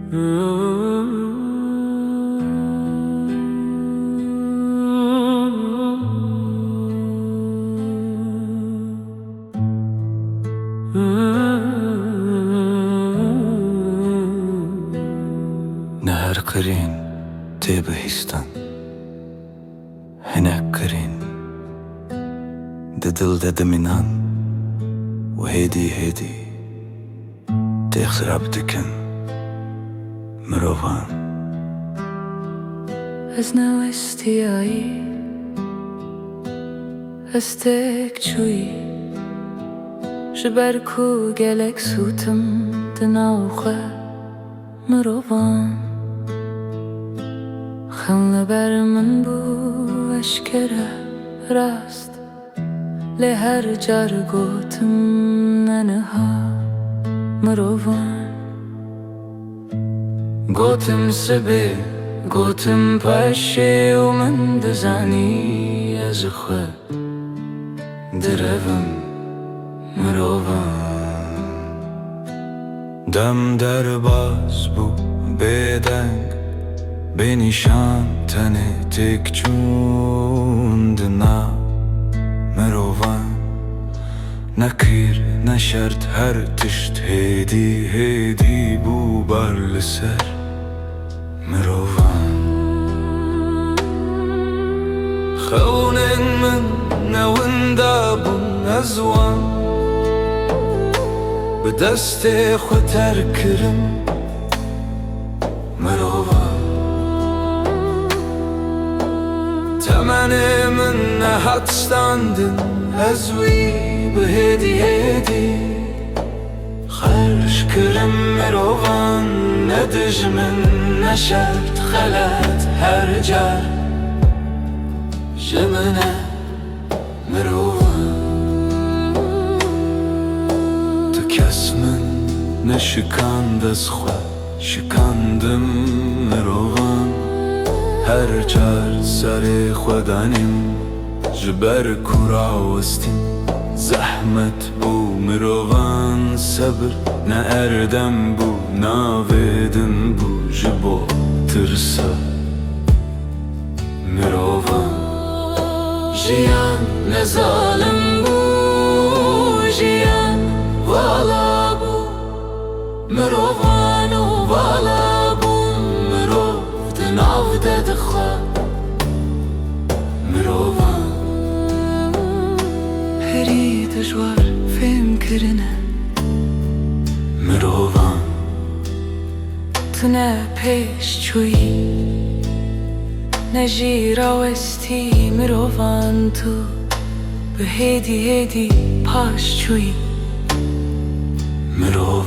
نهر قرين تبهستان هناك قرين ددل ددمنان وهيدي تخسر عبدكن مروفان از نوستیایی از تک چوی جبر کو گلک سوتم دناوخه مروفان خل بر من بو اشکره راست لهر جار گوتم ننها مروفان گوتم سبه گوتم پاشه و من دزانی از خود دروم مروفان دم در باز بو بدنگ بنشان تنه تک چوندنا مروفان نکیر نشرد هر تشت هیدی بو بر لسر مروفان خونن من نوندا بون ازوان به دست خود ترکرم مروفان تمن من نهات ستاندن ازوی به هدی خرش کرم مروفان ندج من نشرد خلت هر جار جمنه مروفان تو کس من نشکاند از خود شکاندم مروفان هر جار سر خودانیم جبر کورا وستیم زحمت بو مروفان صبر نه اردم بو ناویدم بو جبو ترسا مروفان جیان نزالم بو جیان والا بو مروفان و والا بو مروف دناو ددخوا مروفان هری دجوار فهم کرنه مروفان تو نه پیش چویی نجی راوستی مروفان تو به هیدی پاش چویی مروفان